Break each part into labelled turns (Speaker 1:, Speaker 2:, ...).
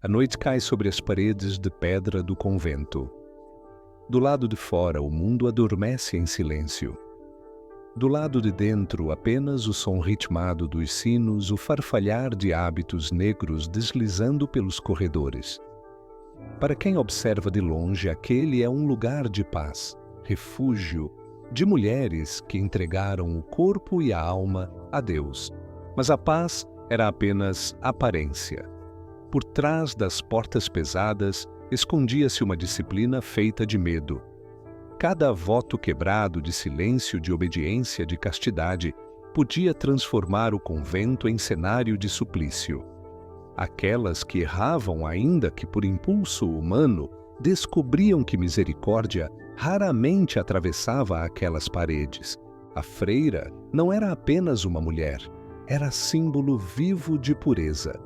Speaker 1: A noite cai sobre as paredes de pedra do convento. Do lado de fora, o mundo adormece em silêncio. Do lado de dentro, apenas o som ritmado dos sinos, o farfalhar de hábitos negros deslizando pelos corredores. Para quem observa de longe, aquele é um lugar de paz, refúgio, de mulheres que entregaram o corpo e a alma a Deus. Mas a paz era apenas aparência. Por trás das portas pesadas, escondia-se uma disciplina feita de medo. Cada voto quebrado de silêncio, de obediência, de castidade, podia transformar o convento em cenário de suplício. Aquelas que erravam, ainda que por impulso humano, descobriam que misericórdia raramente atravessava aquelas paredes. A freira não era apenas uma mulher, era símbolo vivo de pureza.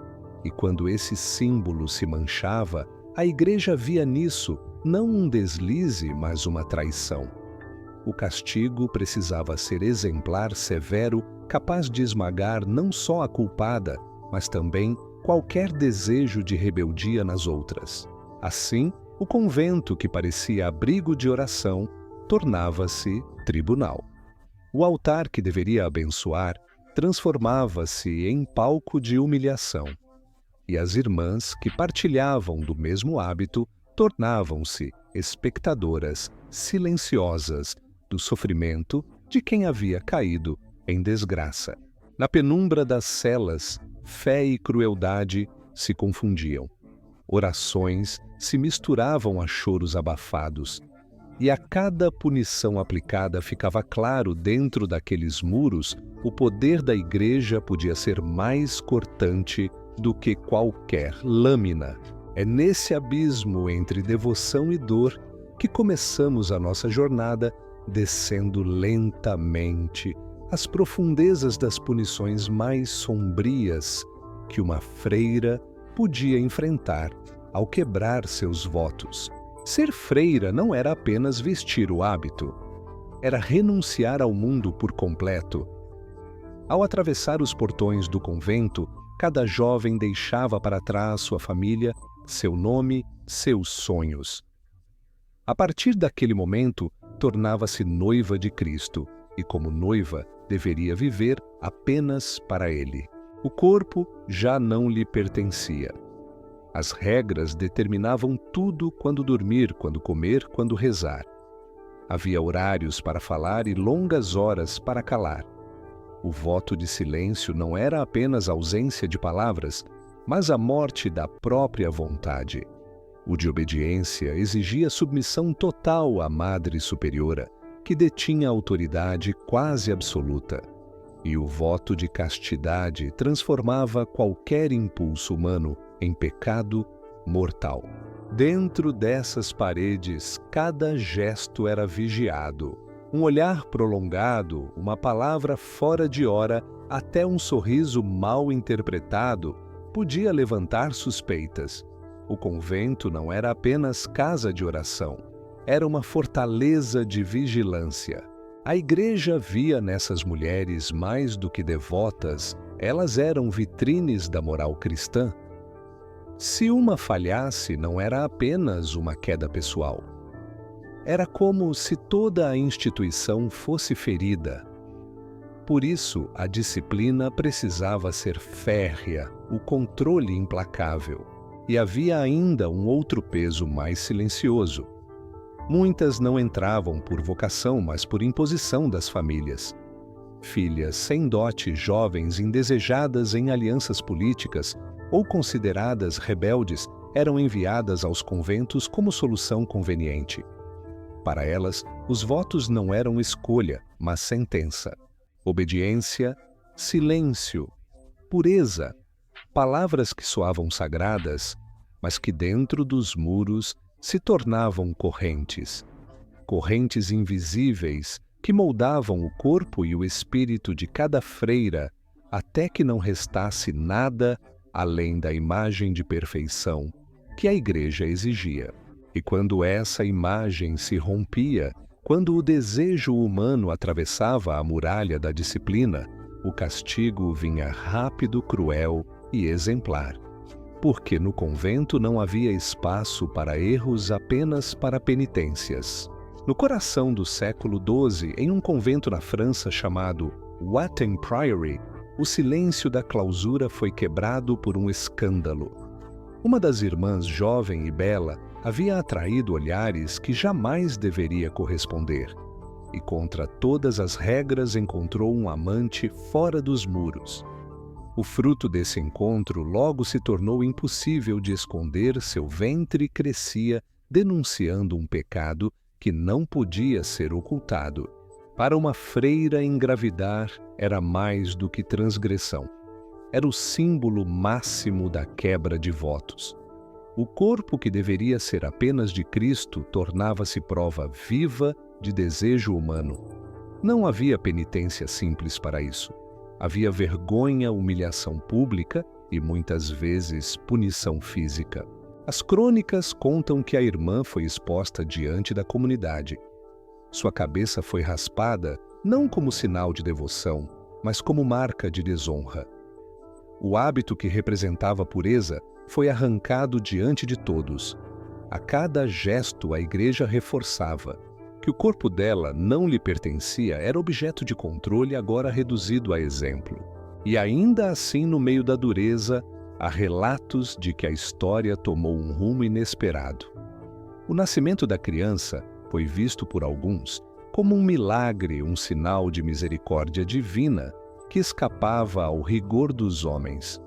Speaker 1: E quando esse símbolo se manchava, a igreja via nisso não um deslize, mas uma traição. O castigo precisava ser exemplar, severo, capaz de esmagar não só a culpada, mas também qualquer desejo de rebeldia nas outras. Assim, o convento, que parecia abrigo de oração, tornava-se tribunal. O altar que deveria abençoar transformava-se em palco de humilhação. E as irmãs que partilhavam do mesmo hábito tornavam-se espectadoras silenciosas do sofrimento de quem havia caído em desgraça. Na penumbra das celas, fé e crueldade se confundiam. Orações se misturavam a choros abafados. E a cada punição aplicada ficava claro dentro daqueles muros o poder da igreja podia ser mais cortante do que qualquer lâmina. É nesse abismo entre devoção e dor que começamos a nossa jornada, descendo lentamente as profundezas das punições mais sombrias que uma freira podia enfrentar ao quebrar seus votos. Ser freira não era apenas vestir o hábito, era renunciar ao mundo por completo. Ao atravessar os portões do convento, cada jovem deixava para trás sua família, seu nome, seus sonhos. A partir daquele momento, tornava-se noiva de Cristo e, como noiva, deveria viver apenas para Ele. O corpo já não lhe pertencia. As regras determinavam tudo: quando dormir, quando comer, quando rezar. Havia horários para falar e longas horas para calar. O voto de silêncio não era apenas ausência de palavras, mas a morte da própria vontade. O de obediência exigia submissão total à Madre Superiora, que detinha autoridade quase absoluta. E o voto de castidade transformava qualquer impulso humano em pecado mortal. Dentro dessas paredes, cada gesto era vigiado. Um olhar prolongado, uma palavra fora de hora, até um sorriso mal interpretado, podia levantar suspeitas. O convento não era apenas casa de oração, era uma fortaleza de vigilância. A igreja via nessas mulheres mais do que devotas, elas eram vitrines da moral cristã. Se uma falhasse, não era apenas uma queda pessoal. Era como se toda a instituição fosse ferida. Por isso, a disciplina precisava ser férrea, o controle implacável. E havia ainda um outro peso mais silencioso. Muitas não entravam por vocação, mas por imposição das famílias. Filhas sem dote, jovens indesejadas em alianças políticas ou consideradas rebeldes, eram enviadas aos conventos como solução conveniente. Para elas, os votos não eram escolha, mas sentença. Obediência, silêncio, pureza, palavras que soavam sagradas, mas que dentro dos muros se tornavam correntes. Correntes invisíveis que moldavam o corpo e o espírito de cada freira até que não restasse nada além da imagem de perfeição que a igreja exigia. E quando essa imagem se rompia, quando o desejo humano atravessava a muralha da disciplina, o castigo vinha rápido, cruel e exemplar. porque no convento não havia espaço para erros, apenas para penitências. No coração do século XII, em um convento na França chamado Watten Priory, o silêncio da clausura foi quebrado por um escândalo. Uma das irmãs, jovem e bela, havia atraído olhares que jamais deveria corresponder, e contra todas as regras encontrou um amante fora dos muros. O fruto desse encontro logo se tornou impossível de esconder, seu ventre crescia, denunciando um pecado que não podia ser ocultado. Para uma freira, engravidar era mais do que transgressão. Era o símbolo máximo da quebra de votos. O corpo que deveria ser apenas de Cristo tornava-se prova viva de desejo humano. Não havia penitência simples para isso. Havia vergonha, humilhação pública e, muitas vezes, punição física. As crônicas contam que a irmã foi exposta diante da comunidade. Sua cabeça foi raspada não como sinal de devoção, mas como marca de desonra. O hábito que representava a pureza foi arrancado diante de todos. A cada gesto, a igreja reforçava que o corpo dela não lhe pertencia, era objeto de controle, agora reduzido a exemplo. E ainda assim, no meio da dureza, há relatos de que a história tomou um rumo inesperado. O nascimento da criança foi visto por alguns como um milagre, um sinal de misericórdia divina que escapava ao rigor dos homens.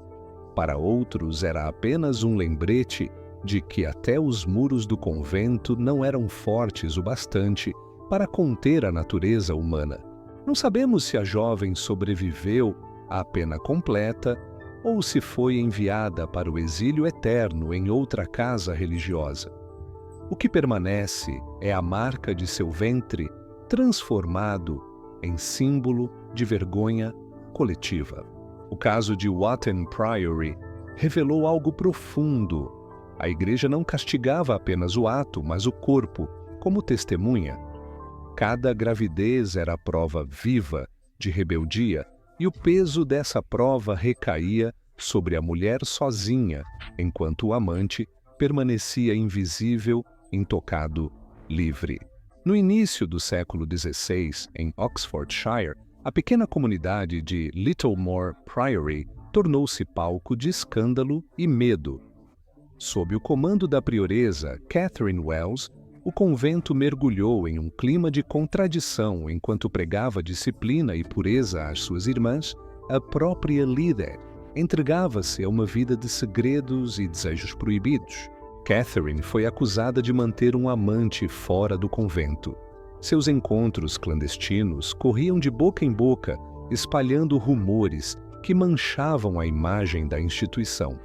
Speaker 1: Para outros, era apenas um lembrete de que até os muros do convento não eram fortes o bastante para conter a natureza humana. Não sabemos se a jovem sobreviveu à pena completa ou se foi enviada para o exílio eterno em outra casa religiosa. O que permanece é a marca de seu ventre transformado em símbolo de vergonha coletiva. O caso de Watten Priory revelou algo profundo. A igreja não castigava apenas o ato, mas o corpo, como testemunha. Cada gravidez era prova viva de rebeldia, e o peso dessa prova recaía sobre a mulher sozinha, enquanto o amante permanecia invisível, intocado, livre. No início do século XVI, em Oxfordshire, a pequena comunidade de Littlemore Priory tornou-se palco de escândalo e medo. Sob o comando da prioresa Catherine Wells, o convento mergulhou em um clima de contradição enquanto pregava disciplina e pureza às suas irmãs. A própria líder entregava-se a uma vida de segredos e desejos proibidos. Catherine foi acusada de manter um amante fora do convento. Seus encontros clandestinos corriam de boca em boca, espalhando rumores que manchavam a imagem da instituição.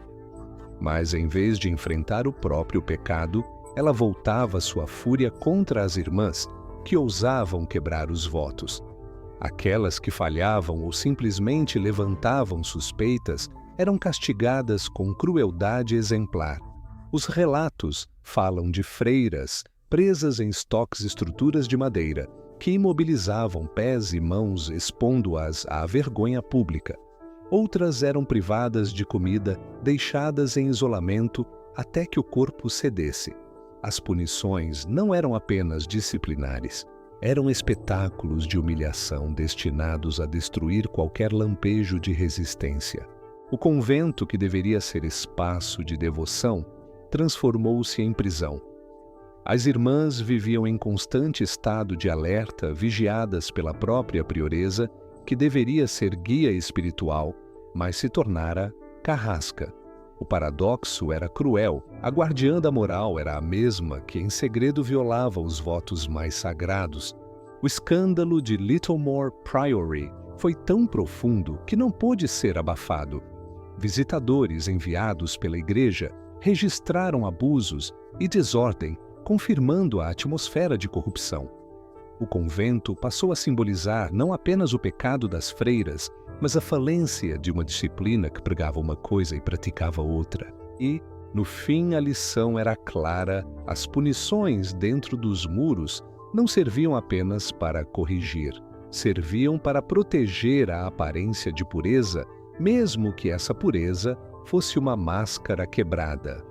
Speaker 1: Mas, em vez de enfrentar o próprio pecado, ela voltava sua fúria contra as irmãs que ousavam quebrar os votos. Aquelas que falhavam ou simplesmente levantavam suspeitas eram castigadas com crueldade exemplar. Os relatos falam de freiras presas em estruturas de madeira, que imobilizavam pés e mãos, expondo-as à vergonha pública. Outras eram privadas de comida, deixadas em isolamento até que o corpo cedesse. As punições não eram apenas disciplinares, eram espetáculos de humilhação destinados a destruir qualquer lampejo de resistência. O convento, que deveria ser espaço de devoção, transformou-se em prisão. As irmãs viviam em constante estado de alerta, vigiadas pela própria prioresa, que deveria ser guia espiritual, mas se tornara carrasca. O paradoxo era cruel. A guardiã da moral era a mesma que em segredo violava os votos mais sagrados. O escândalo de Littlemore Priory foi tão profundo que não pôde ser abafado. Visitadores enviados pela igreja registraram abusos e desordem, confirmando a atmosfera de corrupção. O convento passou a simbolizar não apenas o pecado das freiras, mas a falência de uma disciplina que pregava uma coisa e praticava outra. E, no fim, a lição era clara: as punições dentro dos muros não serviam apenas para corrigir, serviam para proteger a aparência de pureza, mesmo que essa pureza fosse uma máscara quebrada.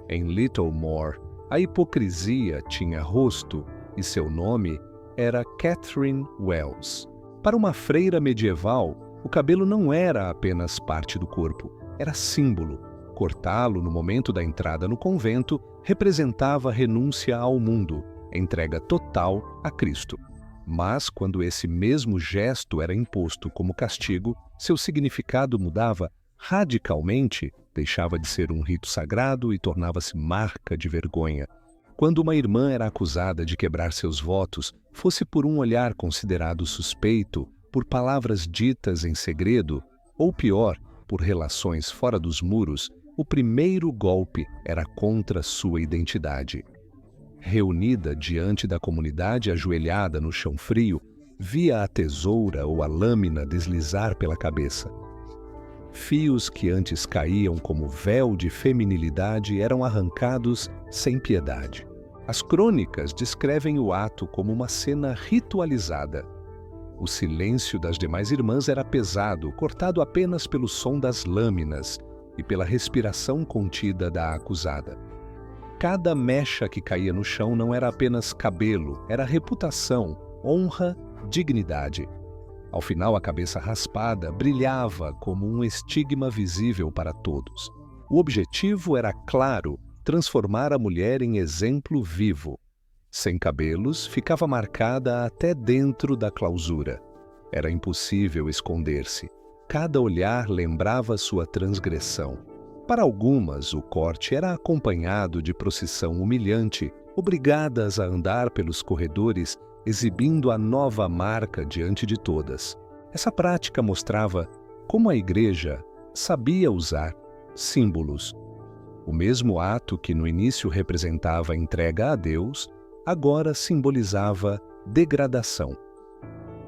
Speaker 1: Em Littlemore, a hipocrisia tinha rosto e seu nome era Catherine Wells. Para uma freira medieval, o cabelo não era apenas parte do corpo, era símbolo. Cortá-lo no momento da entrada no convento representava renúncia ao mundo, entrega total a Cristo. Mas, quando esse mesmo gesto era imposto como castigo, seu significado mudava radicalmente, deixava de ser um rito sagrado e tornava-se marca de vergonha. Quando uma irmã era acusada de quebrar seus votos, fosse por um olhar considerado suspeito, por palavras ditas em segredo, ou pior, por relações fora dos muros, o primeiro golpe era contra sua identidade. Reunida diante da comunidade ajoelhada no chão frio, via a tesoura ou a lâmina deslizar pela cabeça. Fios que antes caíam como véu de feminilidade eram arrancados sem piedade. As crônicas descrevem o ato como uma cena ritualizada. O silêncio das demais irmãs era pesado, cortado apenas pelo som das lâminas e pela respiração contida da acusada. Cada mecha que caía no chão não era apenas cabelo, era reputação, honra, dignidade. Ao final, a cabeça raspada brilhava como um estigma visível para todos. O objetivo era claro, transformar a mulher em exemplo vivo. Sem cabelos, ficava marcada até dentro da clausura. Era impossível esconder-se. Cada olhar lembrava sua transgressão. Para algumas, o corte era acompanhado de procissão humilhante, obrigadas a andar pelos corredores, exibindo a nova marca diante de todas. Essa prática mostrava como a Igreja sabia usar símbolos. O mesmo ato que no início representava a entrega a Deus, agora simbolizava degradação.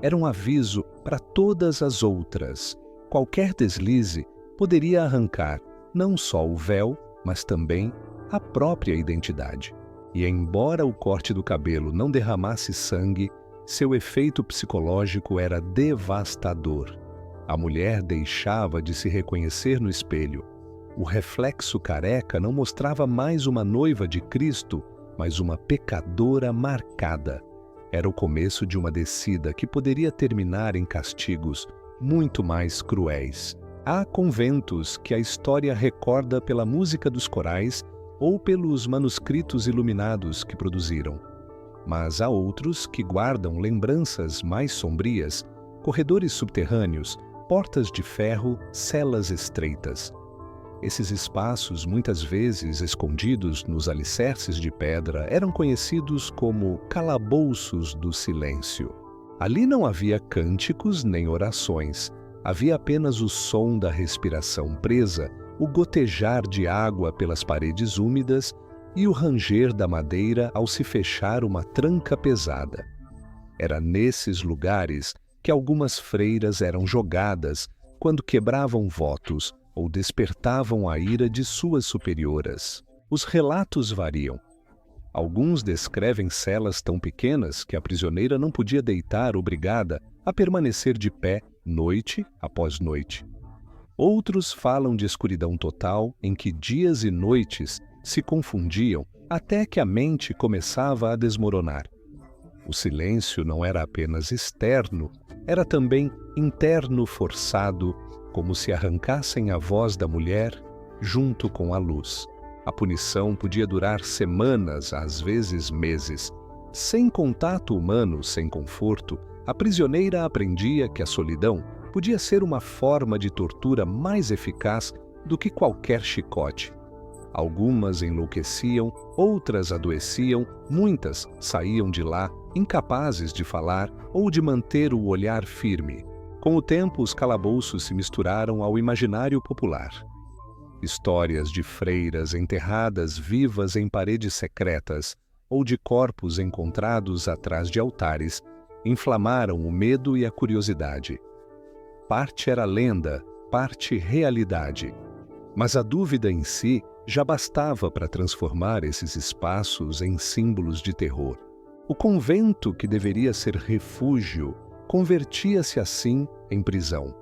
Speaker 1: Era um aviso para todas as outras. Qualquer deslize poderia arrancar não só o véu, mas também a própria identidade. E embora o corte do cabelo não derramasse sangue, seu efeito psicológico era devastador. A mulher deixava de se reconhecer no espelho. O reflexo careca não mostrava mais uma noiva de Cristo, mas uma pecadora marcada. Era o começo de uma descida que poderia terminar em castigos muito mais cruéis. Há conventos que a história recorda pela música dos corais ou pelos manuscritos iluminados que produziram. Mas há outros que guardam lembranças mais sombrias, corredores subterrâneos, portas de ferro, celas estreitas. Esses espaços, muitas vezes escondidos nos alicerces de pedra, eram conhecidos como calabouços do silêncio. Ali não havia cânticos nem orações, havia apenas o som da respiração presa, o gotejar de água pelas paredes úmidas e o ranger da madeira ao se fechar uma tranca pesada. Era nesses lugares que algumas freiras eram jogadas quando quebravam votos ou despertavam a ira de suas superioras. Os relatos variam. Alguns descrevem celas tão pequenas que a prisioneira não podia deitar, obrigada a permanecer de pé noite após noite. Outros falam de escuridão total, em que dias e noites se confundiam até que a mente começava a desmoronar. O silêncio não era apenas externo, era também interno forçado, como se arrancassem a voz da mulher junto com a luz. A punição podia durar semanas, às vezes meses. Sem contato humano, sem conforto, a prisioneira aprendia que a solidão podia ser uma forma de tortura mais eficaz do que qualquer chicote. Algumas enlouqueciam, outras adoeciam, muitas saíam de lá incapazes de falar ou de manter o olhar firme. Com o tempo, os calabouços se misturaram ao imaginário popular. Histórias de freiras enterradas vivas em paredes secretas ou de corpos encontrados atrás de altares inflamaram o medo e a curiosidade. Parte era lenda, parte realidade. Mas a dúvida em si já bastava para transformar esses espaços em símbolos de terror. O convento, que deveria ser refúgio, convertia-se assim em prisão.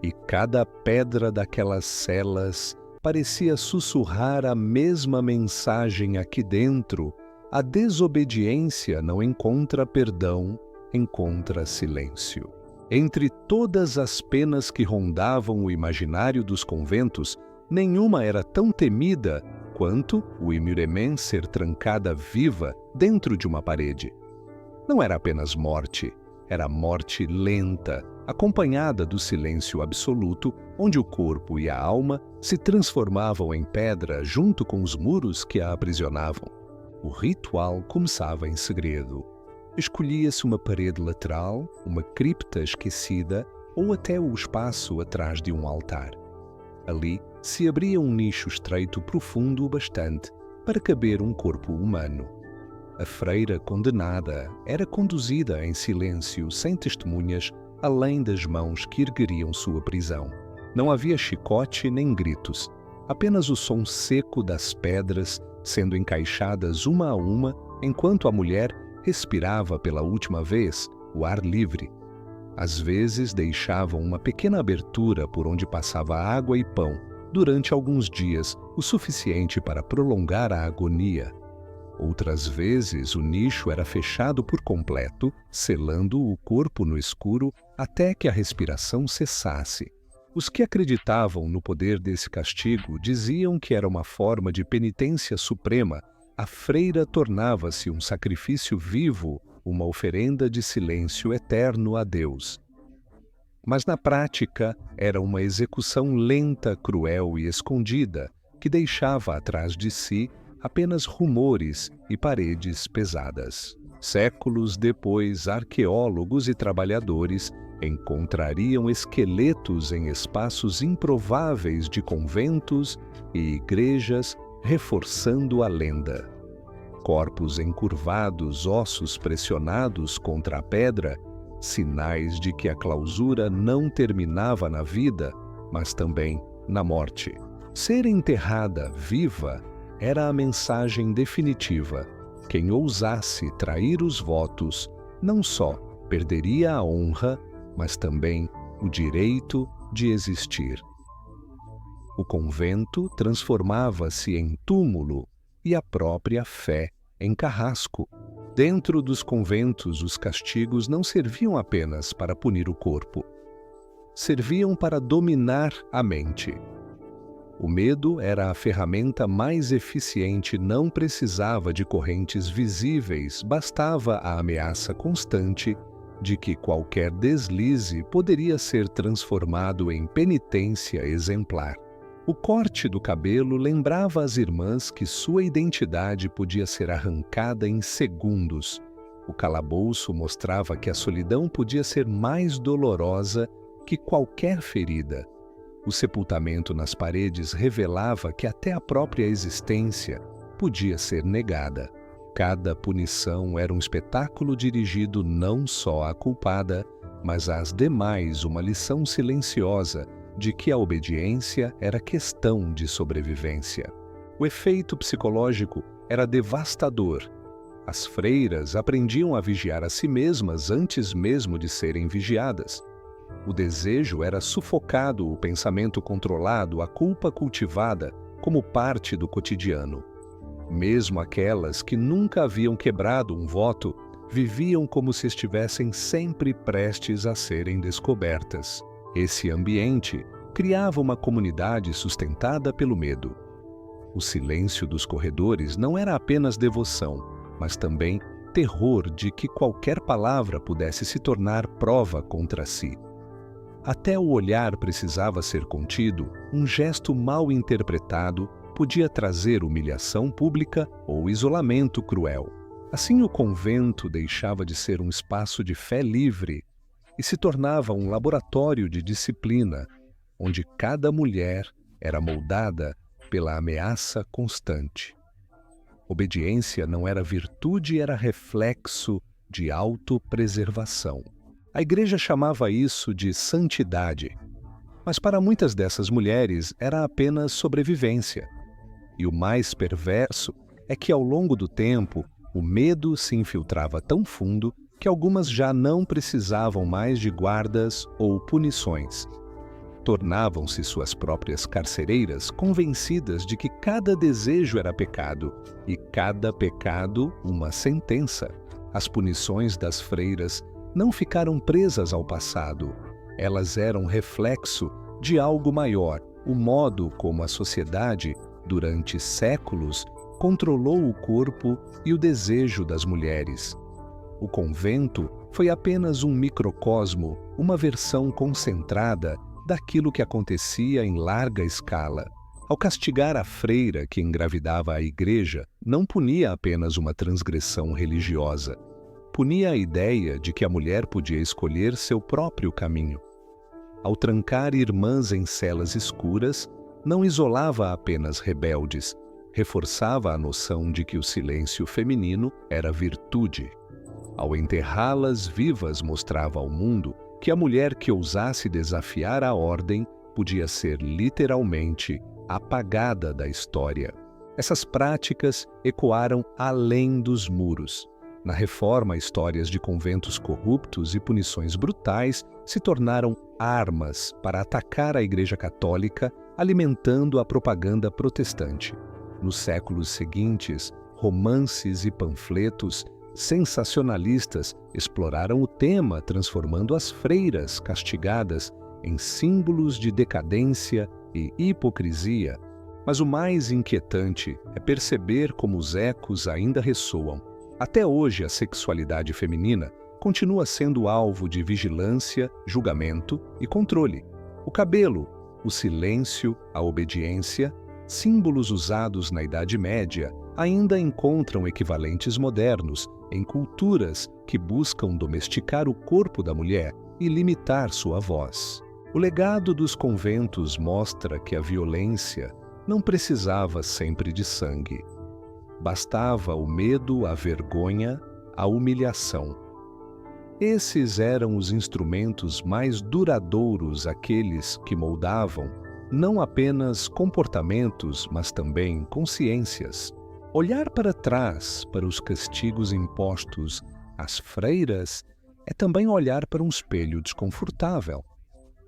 Speaker 1: E cada pedra daquelas celas parecia sussurrar a mesma mensagem aqui dentro: a desobediência não encontra perdão, encontra silêncio. Entre todas as penas que rondavam o imaginário dos conventos, nenhuma era tão temida quanto o Imuremê ser trancada viva dentro de uma parede. Não era apenas morte, era morte lenta, acompanhada do silêncio absoluto, onde o corpo e a alma se transformavam em pedra junto com os muros que a aprisionavam. O ritual começava em segredo. Escolhia-se uma parede lateral, uma cripta esquecida ou até o espaço atrás de um altar. Ali se abria um nicho estreito profundo o bastante para caber um corpo humano. A freira condenada era conduzida em silêncio, sem testemunhas, além das mãos que ergueriam sua prisão. Não havia chicote nem gritos, apenas o som seco das pedras sendo encaixadas uma a uma, enquanto a mulher respirava pela última vez o ar livre. Às vezes deixavam uma pequena abertura por onde passava água e pão, durante alguns dias, o suficiente para prolongar a agonia. Outras vezes, o nicho era fechado por completo, selando o corpo no escuro até que a respiração cessasse. Os que acreditavam no poder desse castigo diziam que era uma forma de penitência suprema. A freira tornava-se um sacrifício vivo, uma oferenda de silêncio eterno a Deus. Mas na prática, era uma execução lenta, cruel e escondida, que deixava atrás de si apenas rumores e paredes pesadas. Séculos depois, arqueólogos e trabalhadores encontrariam esqueletos em espaços improváveis de conventos e igrejas, reforçando a lenda. Corpos encurvados, ossos pressionados contra a pedra, sinais de que a clausura não terminava na vida, mas também na morte. Ser enterrada viva era a mensagem definitiva. Quem ousasse trair os votos não só perderia a honra, mas também o direito de existir. O convento transformava-se em túmulo e a própria fé em carrasco. Dentro dos conventos, os castigos não serviam apenas para punir o corpo. Serviam para dominar a mente. O medo era a ferramenta mais eficiente, não precisava de correntes visíveis, bastava a ameaça constante de que qualquer deslize poderia ser transformado em penitência exemplar. O corte do cabelo lembrava às irmãs que sua identidade podia ser arrancada em segundos. O calabouço mostrava que a solidão podia ser mais dolorosa que qualquer ferida. O sepultamento nas paredes revelava que até a própria existência podia ser negada. Cada punição era um espetáculo dirigido não só à culpada, mas às demais, uma lição silenciosa de que a obediência era questão de sobrevivência. O efeito psicológico era devastador. As freiras aprendiam a vigiar a si mesmas antes mesmo de serem vigiadas. O desejo era sufocado, o pensamento controlado, a culpa cultivada como parte do cotidiano. Mesmo aquelas que nunca haviam quebrado um voto, viviam como se estivessem sempre prestes a serem descobertas. Esse ambiente criava uma comunidade sustentada pelo medo. O silêncio dos corredores não era apenas devoção, mas também terror de que qualquer palavra pudesse se tornar prova contra si. Até o olhar precisava ser contido, um gesto mal interpretado podia trazer humilhação pública ou isolamento cruel. Assim, o convento deixava de ser um espaço de fé livre e se tornava um laboratório de disciplina, onde cada mulher era moldada pela ameaça constante. Obediência não era virtude, era reflexo de autopreservação. A Igreja chamava isso de santidade, mas para muitas dessas mulheres era apenas sobrevivência. E o mais perverso é que, ao longo do tempo, o medo se infiltrava tão fundo que algumas já não precisavam mais de guardas ou punições. tornavam-se suas próprias carcereiras, convencidas de que cada desejo era pecado e cada pecado uma sentença. As punições das freiras não ficaram presas ao passado. Elas eram reflexo de algo maior, o modo como a sociedade, durante séculos, controlou o corpo e o desejo das mulheres. O convento foi apenas um microcosmo, uma versão concentrada daquilo que acontecia em larga escala. Ao castigar a freira que engravidava a igreja, não punia apenas uma transgressão religiosa. Punia a ideia de que a mulher podia escolher seu próprio caminho. Ao trancar irmãs em celas escuras, não isolava apenas rebeldes, reforçava a noção de que o silêncio feminino era virtude. Ao enterrá-las vivas, mostrava ao mundo que a mulher que ousasse desafiar a ordem podia ser literalmente apagada da história. Essas práticas ecoaram além dos muros. Na Reforma, histórias de conventos corruptos e punições brutais se tornaram armas para atacar a Igreja Católica, alimentando a propaganda protestante. Nos séculos seguintes, romances e panfletos sensacionalistas exploraram o tema, transformando as freiras castigadas em símbolos de decadência e hipocrisia. Mas o mais inquietante é perceber como os ecos ainda ressoam. Até hoje, a sexualidade feminina continua sendo alvo de vigilância, julgamento e controle. O cabelo, o silêncio, a obediência, símbolos usados na Idade Média, ainda encontram equivalentes modernos em culturas que buscam domesticar o corpo da mulher e limitar sua voz. O legado dos conventos mostra que a violência não precisava sempre de sangue. Bastava o medo, a vergonha, a humilhação. Esses eram os instrumentos mais duradouros, aqueles que moldavam não apenas comportamentos, mas também consciências. Olhar para trás, para os castigos impostos às freiras, é também olhar para um espelho desconfortável.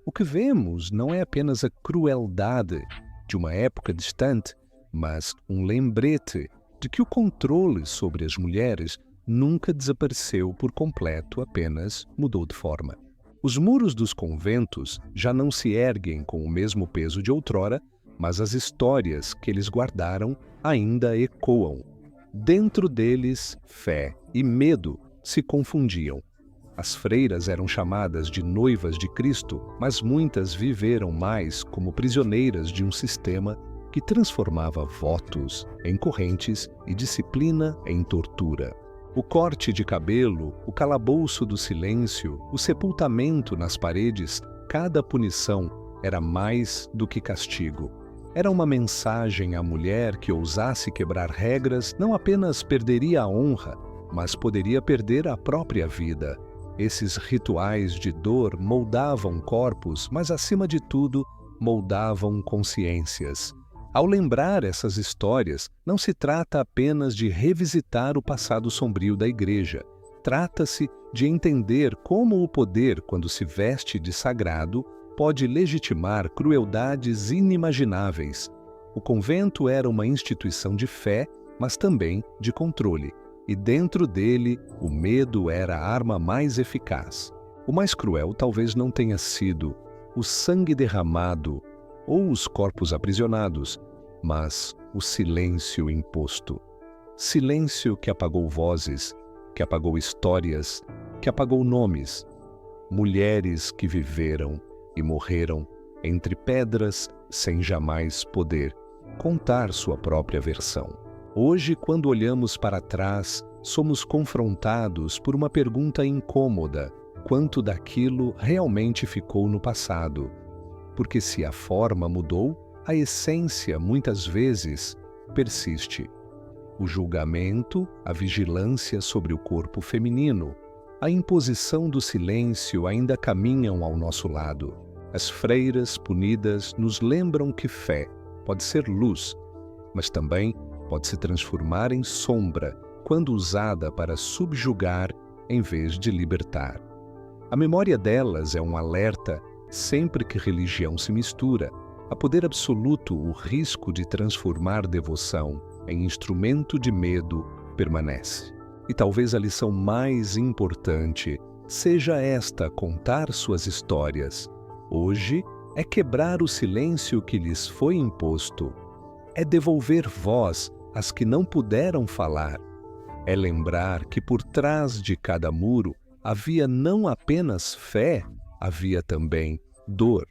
Speaker 1: O que vemos não é apenas a crueldade de uma época distante, mas um lembrete de que o controle sobre as mulheres nunca desapareceu por completo, apenas mudou de forma. Os muros dos conventos já não se erguem com o mesmo peso de outrora, mas as histórias que eles guardaram ainda ecoam. Dentro deles, fé e medo se confundiam. As freiras eram chamadas de noivas de Cristo, mas muitas viveram mais como prisioneiras de um sistema que transformava votos em correntes e disciplina em tortura. O corte de cabelo, o calabouço do silêncio, o sepultamento nas paredes, cada punição era mais do que castigo. Era uma mensagem à mulher que ousasse quebrar regras não apenas perderia a honra, mas poderia perder a própria vida. Esses rituais de dor moldavam corpos, mas acima de tudo, moldavam consciências. Ao lembrar essas histórias, não se trata apenas de revisitar o passado sombrio da Igreja. Trata-se de entender como o poder, quando se veste de sagrado, pode legitimar crueldades inimagináveis. O convento era uma instituição de fé, mas também de controle, e dentro dele o medo era a arma mais eficaz. O mais cruel talvez não tenha sido o sangue derramado ou os corpos aprisionados, mas o silêncio imposto. Silêncio que apagou vozes, que apagou histórias, que apagou nomes. Mulheres que viveram e morreram entre pedras sem jamais poder contar sua própria versão. Hoje, quando olhamos para trás, somos confrontados por uma pergunta incômoda: quanto daquilo realmente ficou no passado? Porque se a forma mudou, a essência muitas vezes persiste. O julgamento, a vigilância sobre o corpo feminino, a imposição do silêncio ainda caminham ao nosso lado. As freiras punidas nos lembram que fé pode ser luz, mas também pode se transformar em sombra quando usada para subjugar em vez de libertar. A memória delas é um alerta Sempre que religião se mistura, a poder absoluto, o risco de transformar devoção em instrumento de medo permanece. E talvez a lição mais importante seja esta: contar suas histórias. Hoje é quebrar o silêncio que lhes foi imposto. É devolver voz às que não puderam falar. É lembrar que por trás de cada muro havia não apenas fé, havia também dor,